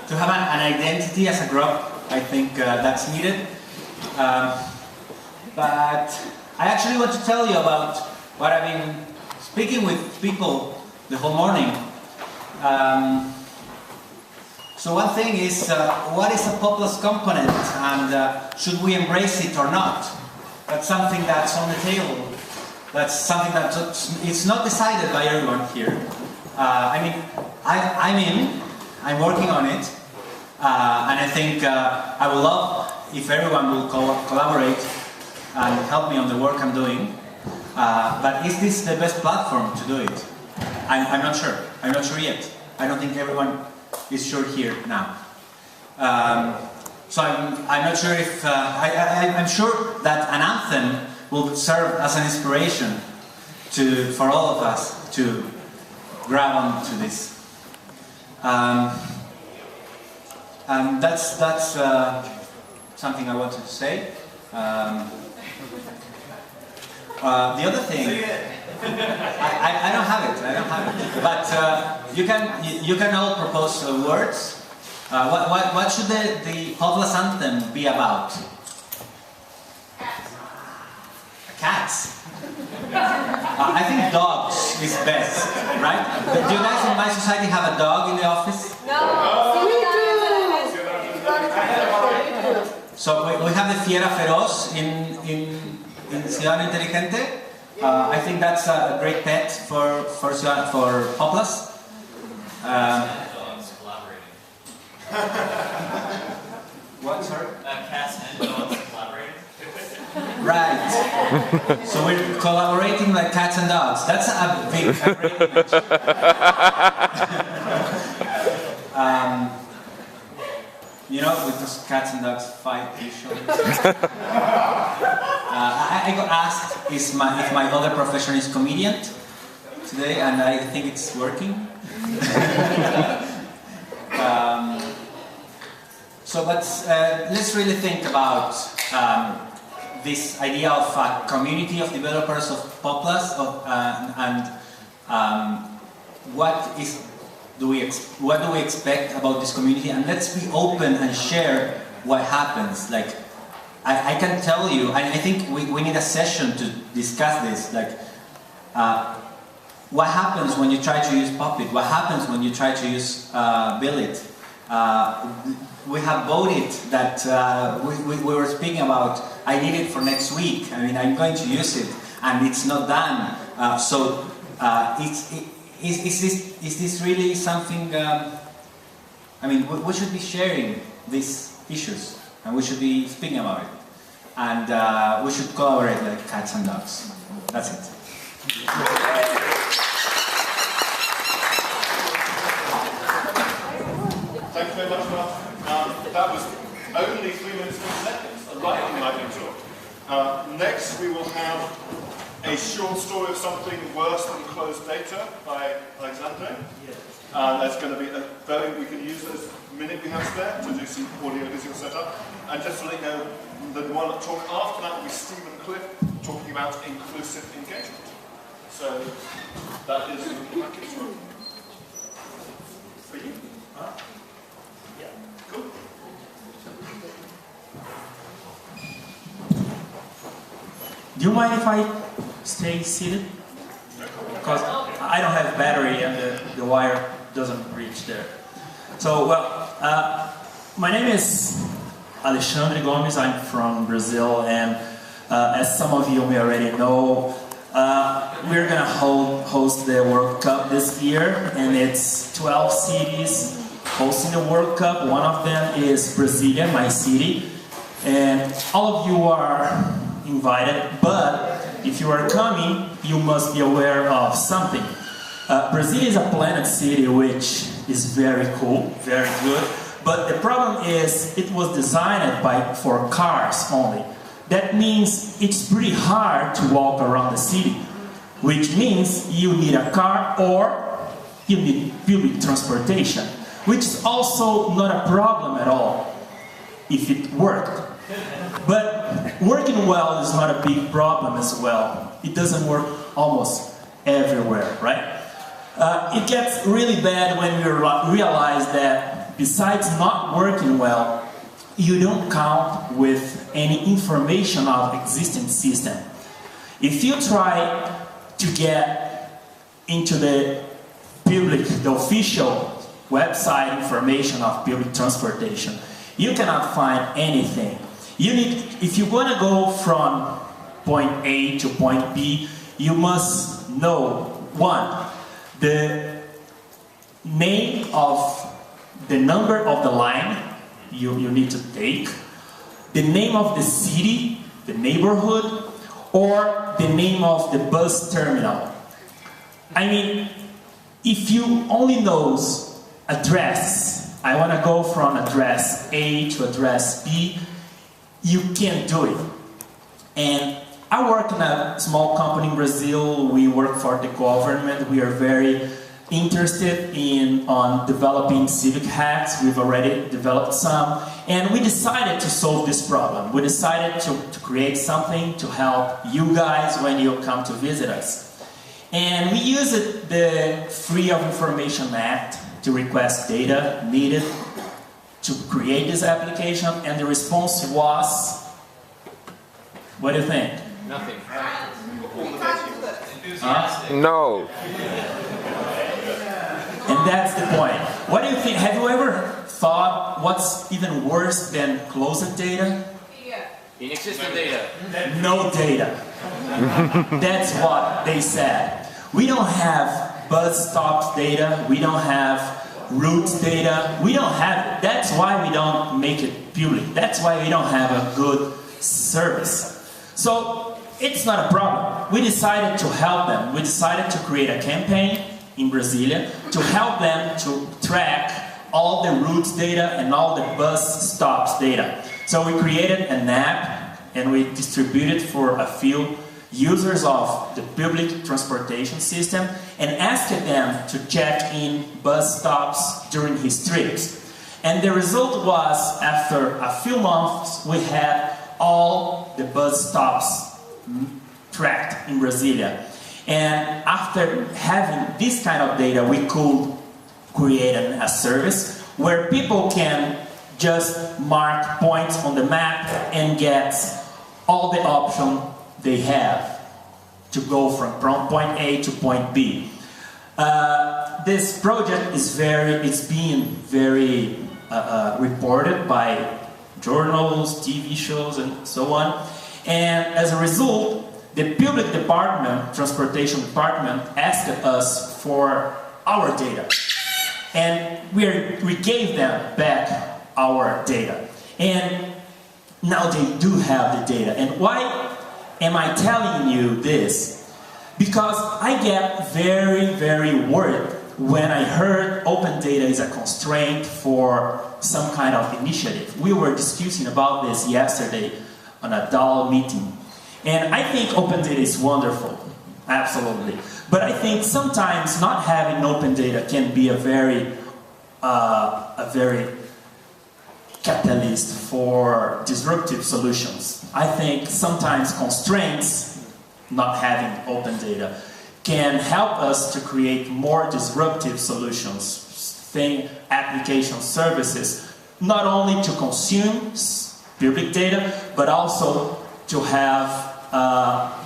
to have an identity as a group. I think that's needed. But I actually want to tell you about what I've been speaking with people the whole morning. So one thing is, what is a Poplus component, and should we embrace it or not? That's something that's on the table. That's something that it's not decided by everyone here. I mean, I'm working on it, and I think I would love if everyone will collaborate and help me on the work I'm doing. But is this the best platform to do it? I'm not sure. I'm not sure yet. I don't think everyone is sure here now. So I'm not sure if... I'm sure that an anthem will serve as an inspiration for all of us to grab onto this. And that's something I wanted to say. The other thing, I don't have it. But you can all propose words. What should the Poplus Anthem be about? Cats. I think dogs is best, right? Do you guys in my society have a dog in the office? No. So we have the Fiera Feroz in Ciudadano Inteligente. I think that's a great pet for Poplus. What, sorry? Cats and dogs collaborating. Right. So we're collaborating like cats and dogs. That's a great image. You know, with those cats and dogs fight usually. I got asked if my other profession is comedian today, and I think it's working. So let's really think about this idea of a community of developers of Poplus, what do we expect about this community, and let's be open and share what happens. Like, I can tell you, I think we need a session to discuss this. Like, what happens when you try to use Puppet? What happens when you try to use Billet? We have voted that we were speaking about. I need it for next week. I mean, I'm going to use it, and it's not done. Is this really something? I mean, we should be sharing these issues, and we should be speaking about it, and we should collaborate like cats and dogs. That's it. Thank you very much, Mark. That was only 3 minutes and 20 seconds. A lightning talk. Next, we will have a short story of something worse than closed data by Alexandre. There's going to be we can use this minute we have spare to do some audio-visual setup. And just to let you know, the one talk after that will be Steve and Clift talking about inclusive engagement. So that is for you. Yeah, cool. Do you mind if I stay seated? Because I don't have battery and the wire doesn't reach there. So, well, my name is Alexandre Gomes. I'm from Brazil, and as some of you may already know, we're going to host the World Cup this year, and it's 12 cities hosting the World Cup. One of them is Brasilia, my city, and all of you are invited, but if you are coming, you must be aware of something. Brasilia is a planet city, which is very cool, very good, but the problem is it was designed for cars only. That means it's pretty hard to walk around the city, which means you need a car or you need public transportation, which is also not a problem at all if it worked. But working well is not a big problem as well. It doesn't work almost everywhere, right? It gets really bad when we realize that besides not working well, you don't count with any information of existing system. If you try to get into the public, the official website information of public transportation, you cannot find anything. You need, if you want to go from point A to point B, you must know, one, the name of the number of the line you need to take, the name of the city, the neighborhood, or the name of the bus terminal. I mean, if you only knows address, I want to go from address A to address B, you can't do it. And I work in a small company in Brazil. We work for the government. We are very interested on developing civic hacks. We've already developed some. And we decided to solve this problem. We decided to create something to help you guys when you come to visit us. And we used the Free of Information Act to request data needed to create this application. And the response was, what do you think? Nothing. Huh? No. And that's the point. What do you think? Have you ever thought what's even worse than closed data? Inexistent data. No data. That's what they said. We don't have bus stops data. We don't have routes data. We don't have it. That's why we don't make it public. That's why we don't have a good service. So it's not a problem. We decided to help them. We decided to create a campaign in Brasilia to help them to track all the routes data and all the bus stops data. So we created an app and we distributed for a few users of the public transportation system and asked them to check in bus stops during his trips. And the result was, after a few months, we had all the bus stops tracked in Brasilia. And after having this kind of data, we could create a service where people can just mark points on the map and get all the options they have to go from point A to point B. This project is being very reported by journals, TV shows, and so on. And as a result, the public department, transportation department, asked us for our data. And we gave them back our data. And now they do have the data. And why am I telling you this? Because I get very, very worried when I heard open data is a constraint for some kind of initiative. We were discussing about this yesterday on a DAO meeting. And I think open data is wonderful, absolutely. But I think sometimes not having open data can be a very catalyst for disruptive solutions. I think sometimes constraints, not having open data, can help us to create more disruptive solutions, application services, not only to consume public data, but also to have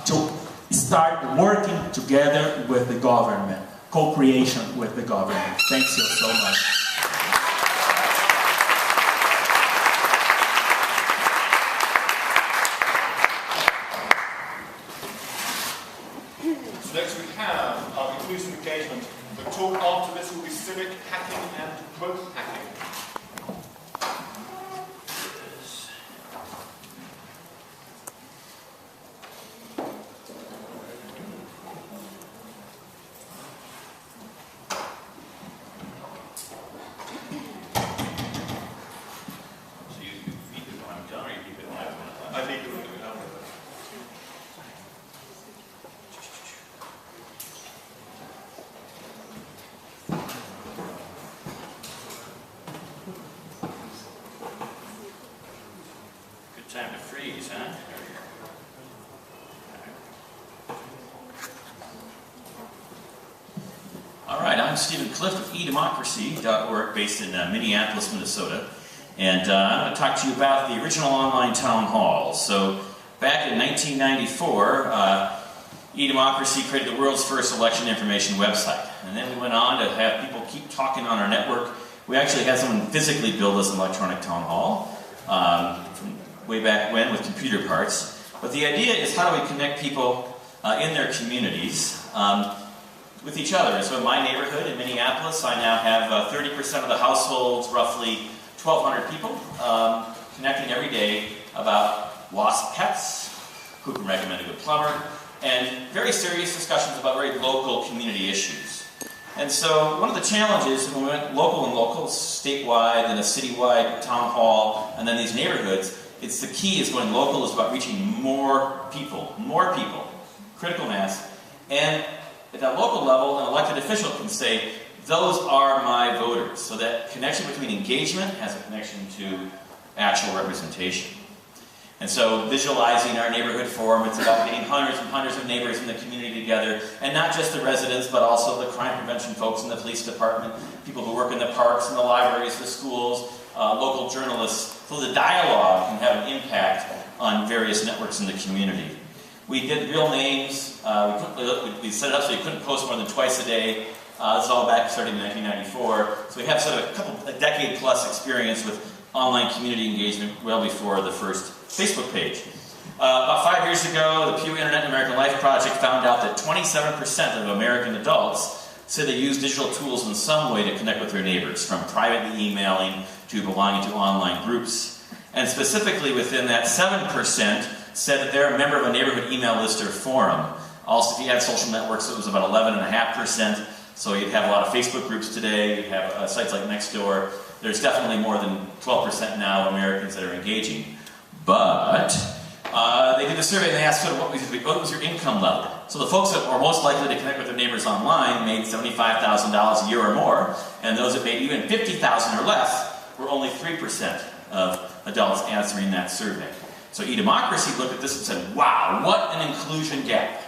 to start working together with the government, co-creation with the government. Thank you so much. So next we have our inclusive engagement. The talk after this will be civic hacking and growth hacking. Time to freeze, huh? All right, I'm I'm Stephen Clift with edemocracy.org, based in Minneapolis, Minnesota. And I'm going to talk to you about the original online town hall. So, back in 1994, eDemocracy created the world's first election information website. And then we went on to have people keep talking on our network. We actually had someone physically build us an electronic town hall from way back when with computer parts. But the idea is, how do we connect people in their communities with each other? And so in my neighborhood in Minneapolis, I now have 30% of the households, roughly 1,200 people, connecting every day about lost pets, who can recommend a good plumber, and very serious discussions about very local community issues. And so one of the challenges when we went local, statewide, then a citywide town hall, and then these neighborhoods, it's the key is going local is about reaching more people, critical mass. And at that local level, an elected official can say, those are my voters. So that connection between engagement has a connection to actual representation. And so visualizing our neighborhood forum, it's about getting hundreds and hundreds of neighbors in the community together, and not just the residents, but also the crime prevention folks in the police department, people who work in the parks and the libraries, the schools, local journalists, so the dialogue can have an impact on various networks in the community. We did real names. We set it up so you couldn't post more than twice a day. This is all back starting in 1994. So we have sort of a decade plus experience with online community engagement well before the first Facebook page. About 5 years ago, the Pew Internet and American Life Project found out that 27% of American adults say they use digital tools in some way to connect with their neighbors, from privately emailing to belonging to online groups. And specifically within that, 7% said that they're a member of a neighborhood email list or forum. Also, if you add social networks, it was about 11.5%. So you'd have a lot of Facebook groups today, you'd have sites like Nextdoor. There's definitely more than 12% now Americans that are engaging. But they did a survey and they asked sort of what was your income level? So the folks that were most likely to connect with their neighbors online made $75,000 a year or more, and those that made even $50,000 or less were only 3% of adults answering that survey. So eDemocracy looked at this and said, wow, what an inclusion gap.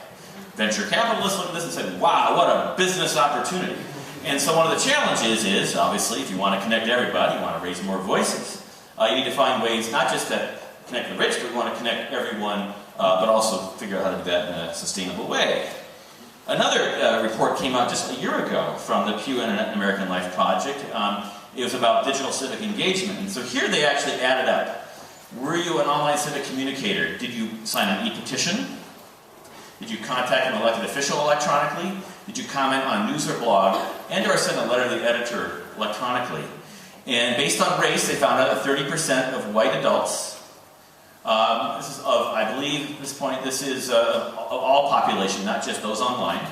Venture capitalists looked at this and said, wow, what a business opportunity. And so one of the challenges is, obviously, if you want to connect everybody, you want to raise more voices, you need to find ways not just to connect the rich, but we want to connect everyone, but also figure out how to do that in a sustainable way. Another report came out just a year ago from the Pew Internet and American Life Project. It was about digital civic engagement. And so here they actually added up. Were you an online civic communicator? Did you sign an e-petition? Did you contact an elected official electronically? Did you comment on news or blog? And or send a letter to the editor electronically? And based on race, they found out that 30% of white adults, this is of, I believe at this point, this is of all population, not just those online,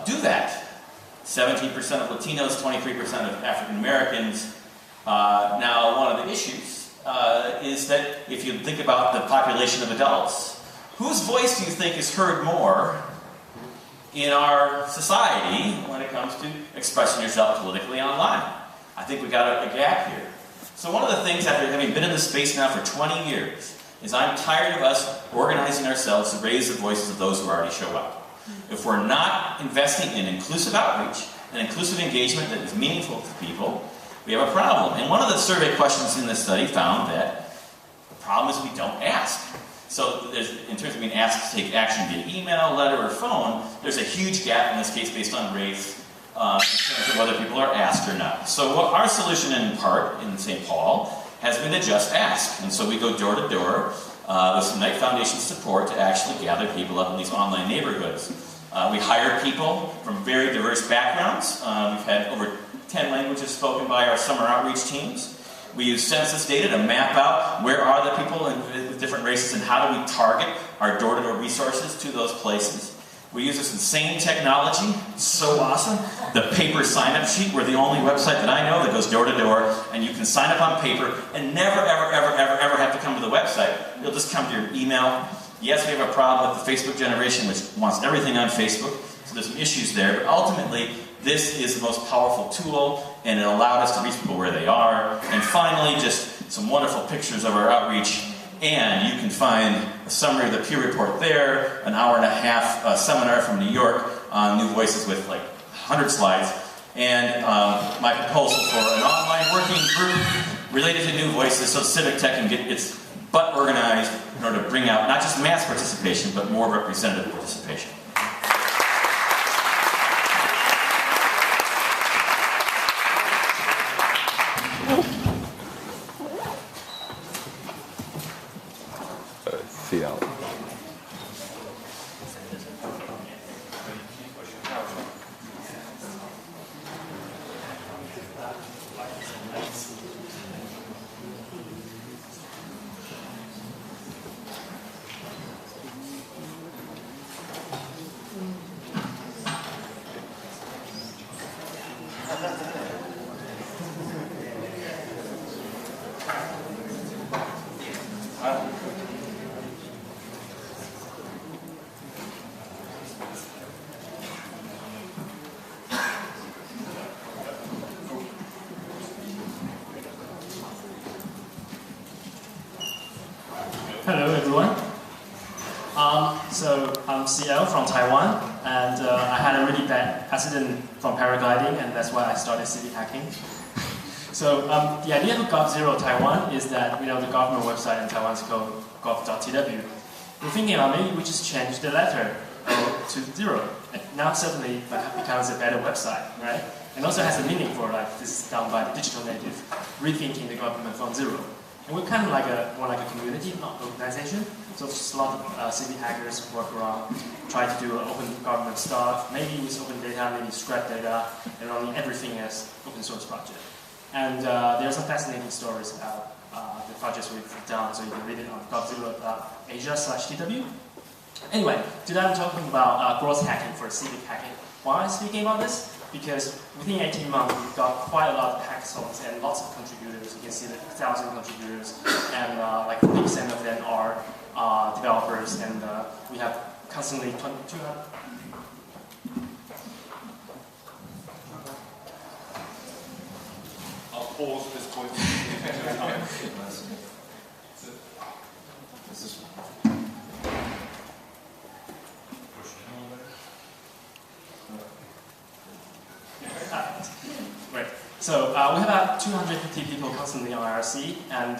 do that. 17% of Latinos, 23% of African Americans. Now, one of the issues is that if you think about the population of adults, whose voice do you think is heard more in our society when it comes to expressing yourself politically online? I think we got a gap here. So one of the things, after having been in this space now for 20 years, is I'm tired of us organizing ourselves to raise the voices of those who already show up. If we're not investing in inclusive outreach and inclusive engagement that is meaningful to people, we have a problem. And one of the survey questions in this study found that the problem is we don't ask. So in terms of being asked to take action via email, letter, or phone, there's a huge gap in this case based on race in terms of whether people are asked or not. So our solution in part in St. Paul has been to just ask. And so we go door to door with some Knight Foundation support to actually gather people up in these online neighborhoods. We hire people from very diverse backgrounds. We've had over 10 languages spoken by our summer outreach teams. We use census data to map out where are the people with different races and how do we target our door-to-door resources to those places. We use this insane technology, it's so awesome. The paper sign-up sheet, we're the only website that I know that goes door-to-door, and you can sign up on paper and never, ever, ever, ever, ever have to come to the website. You'll just come to your email. Yes, we have a problem with the Facebook generation, which wants everything on Facebook, so there's some issues there, but ultimately, this is the most powerful tool, and it allowed us to reach people where they are. And finally, just some wonderful pictures of our outreach. And you can find a summary of the Pew report there, an hour and a half seminar from New York on New Voices with like 100 slides, and my proposal for an online working group related to New Voices so civic tech can get its butt organized in order to bring out not just mass participation, but more representative participation. Hello everyone. So I'm CL from Taiwan, and I had a really bad accident from paragliding, and that's why I started city hacking. So the idea of Gov0 Taiwan is that the government website in Taiwan is called gov.tw. We're thinking about maybe we just change the letter to 0. And now suddenly it becomes a better website, right? And also has a meaning for this is done by the digital native, rethinking the government from 0. And we're kind of more like a community, not an organization. So just a lot of city hackers work around, try to do open government stuff, maybe with open data, maybe scrap data, and running everything as open source project. And there are some fascinating stories about the projects we've done, so you can read it on gov0.asia/tw. Anyway, today I'm talking about growth hacking for civic hacking. Why am I speaking about this? Because within 18 months, we've got quite a lot of hackathons and lots of contributors. You can see that 1,000 contributors, and like 50% of them are developers, and we have constantly 200. I'll pause at this point. Right. So we have about 250 people constantly on IRC, and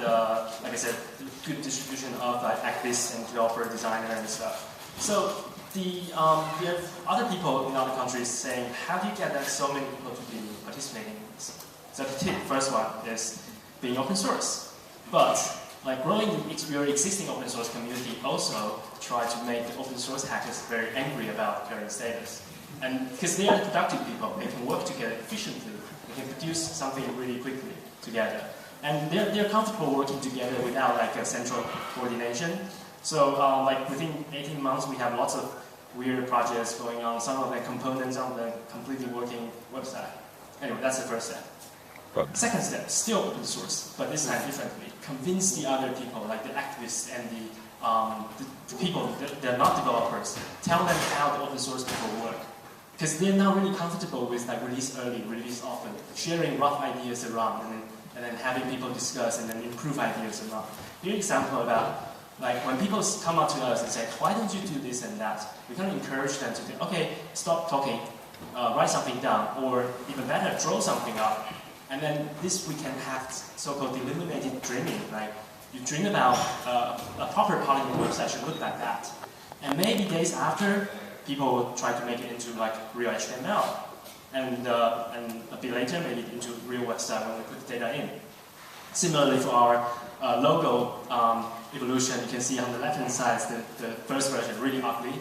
like I said, good distribution of activists and developer, designer, and stuff. So we have other people in other countries saying, how do you get so many people to be participating in this? So the first one is being open source, but growing your existing open source community also try to make the open source hackers very angry about current status. And because they are productive people, they can work together efficiently, they can produce something really quickly together. And they're comfortable working together without a central coordination. So within 18 months, we have lots of weird projects going on, some of the components on the completely working website. Anyway, that's the first step. Second step, still open source, but this time differently. Convince the other people, like the activists and the people that are not developers. Tell them how the open source people work. Because they're not really comfortable with release early, release often, sharing rough ideas around, and then having people discuss and then improve ideas around. Here's an example about when people come up to us and say, why don't you do this and that? We kind of encourage them to do, okay, stop talking, write something down, or even better, draw something up. And then this we can have so-called illuminated dreaming. You dream about a proper Polygon website should look like that. And maybe days after, people will try to make it into real HTML. And a bit later, maybe into real website when we put the data in. Similarly for our logo evolution, you can see on the left-hand side, the first version really ugly.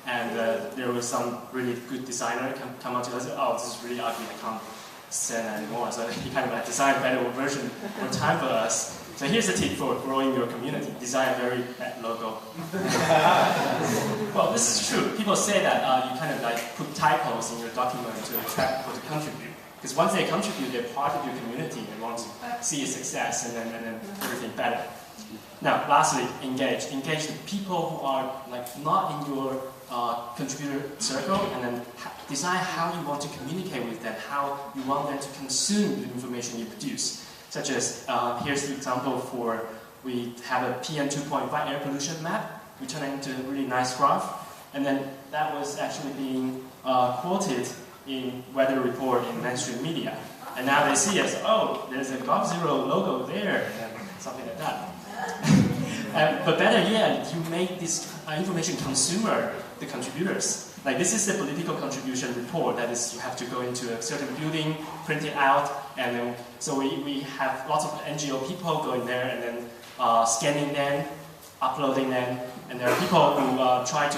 And there was some really good designer come out to us and say, oh, this is really ugly, I can't stand that anymore. So he kind of designed a better version over time for us. So here's a tip for growing your community. Design a very bad logo. Well, this is true. People say that you kind of put typos in your document to attract people to contribute. Because once they contribute, they're part of your community and want to see its success and then everything better. Now, lastly, engage. Engage the people who are not in your contributor circle, and then decide how you want to communicate with them, how you want them to consume the information you produce. Such as, here's the example for, we have a PM 2.5 air pollution map. We turn it into a really nice graph. And then that was actually being quoted in weather report in mainstream media. And now they see us, oh, there's a GovZero logo there, and something like that. But better yet, you make this information consumer the contributors. Like this is the political contribution report, that is, you have to go into a certain building, print it out, and then, so we have lots of NGO people going there and then scanning them, uploading them, and there are people who try to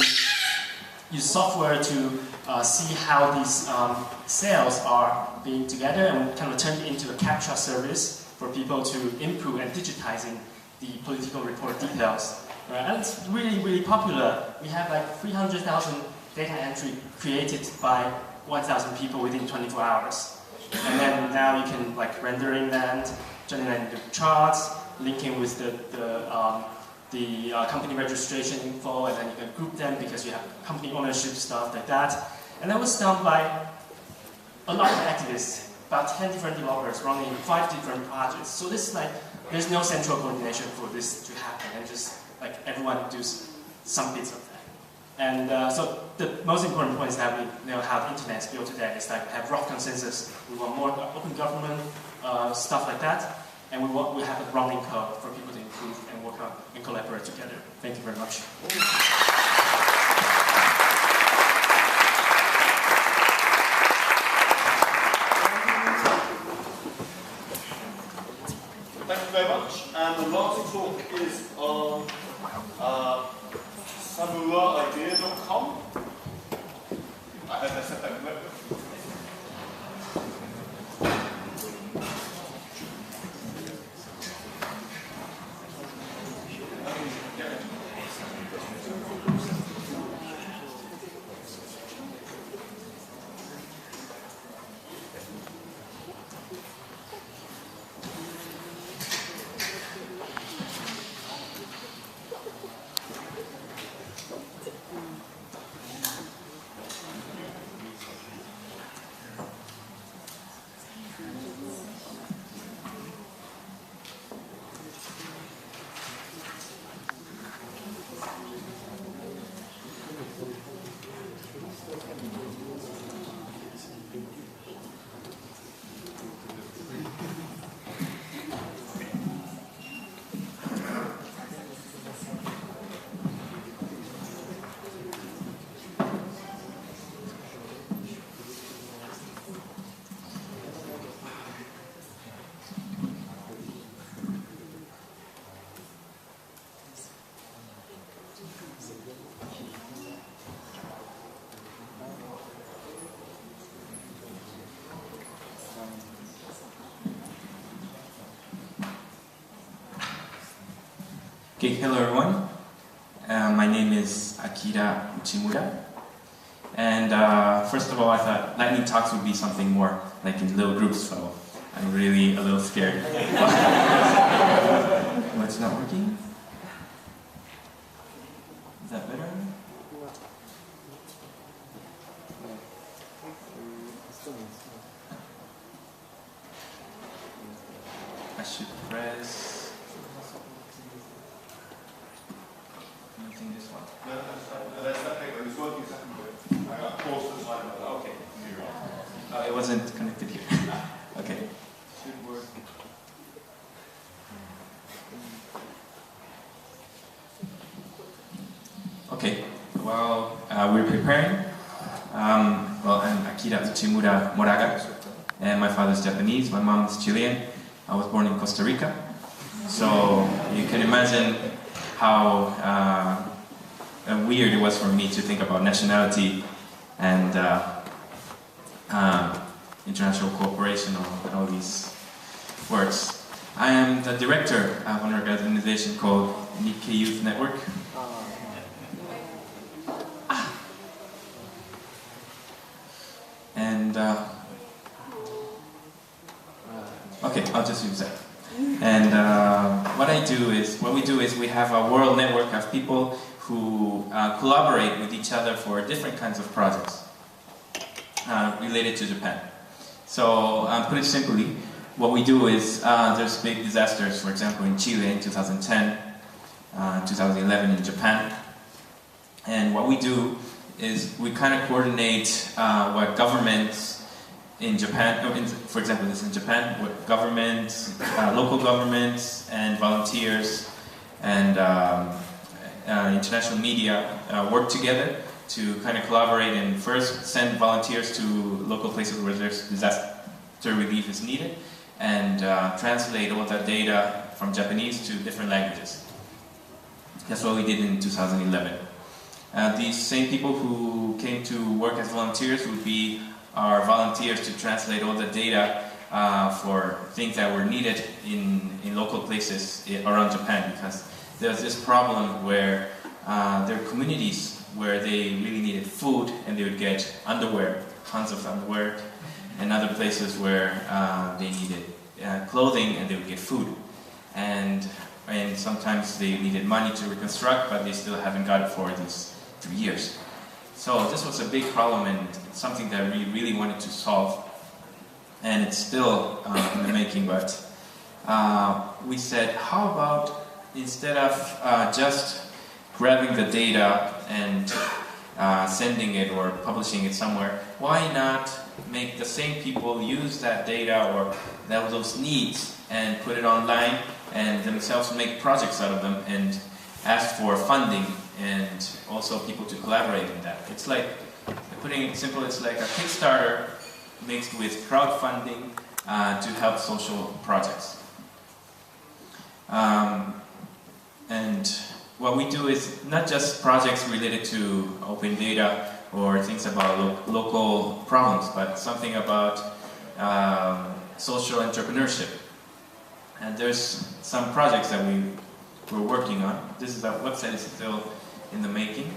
use software to see how these cells are being together and kind of turn it into a captcha service for people to improve and digitizing the political report details. And it's really, really popular. We have like 300,000 data entry created by 1,000 people within 24 hours. And then now you can like rendering that, turning that into charts, linking with the company registration info, and then you can group them because you have company ownership, stuff like that. And that was done by a lot of activists, about 10 different developers running 5 different projects. So this is like, there's no central coordination for this to happen, and just like everyone does some bits of that. And so the most important point is that we know how the internet is built today. It's like we have rough consensus. We want more open government, stuff like that. And we have a running code for people to improve and work on and collaborate together. Thank you very much. Thank you very much. And the last talk is on samuraidea.com. I hope I said that correctly. Okay, hello everyone. My name is Akira Uchimura. And first of all, I thought lightning talks would be something more like in little groups, so I'm really a little scared. What's not working? Is that better? I should press. Using this one. It was working a second ago. I paused the slide. Okay. It wasn't connected here. Okay. Should work. Okay. While we're preparing, well, I'm Akira Uchimura Moraga, and my father's Japanese, my mom is Chilean. I was born in Costa Rica, so you can imagine how weird it was for me to think about nationality and international cooperation and all these words. I am the director of an organization called Nikkei Youth Network. And okay, I'll just use that. And what we do is we have a world network of people who collaborate with each other for different kinds of projects related to Japan. So, put it simply, what we do is there's big disasters, for example, in Chile in 2010, 2011 in Japan. And what we do is we kind of coordinate what governments in Japan, for example, this in Japan, what governments, local governments, and volunteers and international media work together to kind of collaborate and first send volunteers to local places where there's disaster relief is needed, and translate all that data from Japanese to different languages. That's what we did in 2011. These same people who came to work as volunteers would be our volunteers to translate all the data for things that were needed in local places around Japan, because there's this problem where there are communities where they really needed food and they would get underwear, tons of underwear, and other places where they needed clothing and they would get food. And sometimes they needed money to reconstruct, but they still haven't got it for these 2 years. So this was a big problem, and it's something that we really wanted to solve. And it's still in the making, but we said, how about instead of just grabbing the data and sending it or publishing it somewhere, why not make the same people use that data or those needs and put it online and themselves make projects out of them and ask for funding and also people to collaborate in that. It's like, putting it simple, it's like a Kickstarter mixed with crowdfunding to help social projects. And what we do is not just projects related to open data or things about local problems, but something about social entrepreneurship. And there's some projects that we're working on. This is our website is still in the making.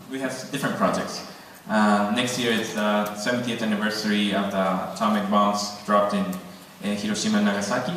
We have different projects. Next year is the 70th anniversary of the atomic bombs dropped in Hiroshima and Nagasaki.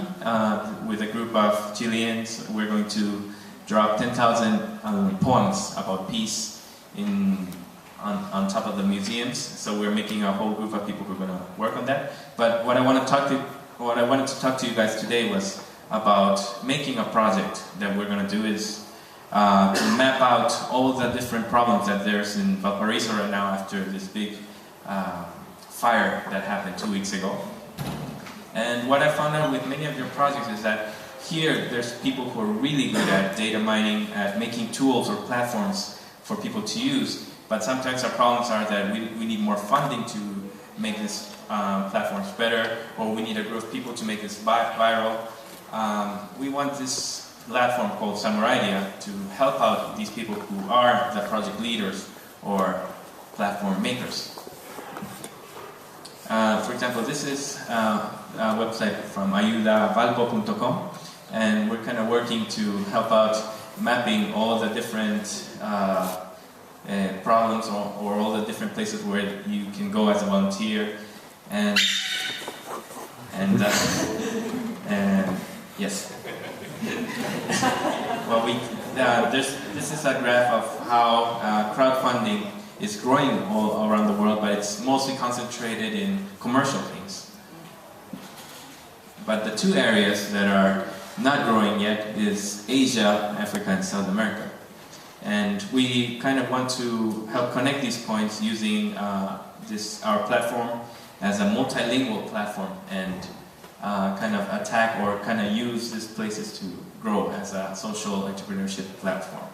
With a group of Chileans, we're going to drop 10,000 poems about peace on top of the museums. So we're making a whole group of people who are going to work on that. But what I wanted to talk to you guys today was about making a project that we're going to do is to map out all the different problems that there's in Valparaiso right now after this big fire that happened 2 weeks ago. And what I found out with many of your projects is that here there's people who are really good at data mining, at making tools or platforms for people to use, but sometimes our problems are that we need more funding to make these platforms better, or we need a group of people to make this viral. We want this platform called Samuraidia to help out these people who are the project leaders or platform makers. For example, this is a website from ayudavalpo.com, and we're kind of working to help out mapping all the different problems or all the different places where you can go as a volunteer, and yes. Well, this is a graph of how crowdfunding is growing all around the world, but it's mostly concentrated in commercial things. But the two areas that are not growing yet is Asia, Africa, and South America. And we kind of want to help connect these points using our platform as a multilingual platform and kind of attack or kind of use these places to grow as a social entrepreneurship platform.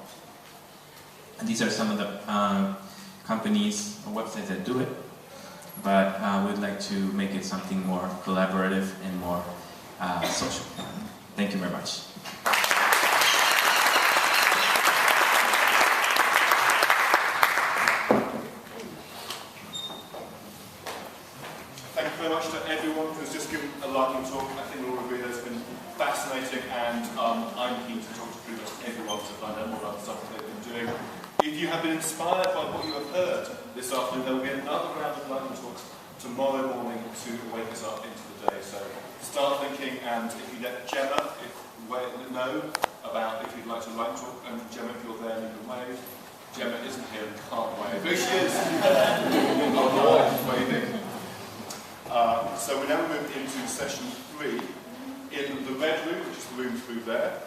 And these are some of the companies or websites that do it, but we'd like to make it something more collaborative and more social. Thank you very much. Thank you very much to everyone who's just given a lightning talk. I think we'll all agree that it's been fascinating, and I'm keen to talk to pretty much everyone to find out more about the stuff that they've been doing. If you have been inspired by what you have heard this afternoon, there will be another round of lightning talks tomorrow morning to wake us up into the day. So start thinking, and if you let Gemma know about if you'd like to lightning talk, and Gemma, if you're there, you can wave. Gemma isn't here and can't wave. There she is! Waving. So we now move into session 3 in the red room, which is the room through there.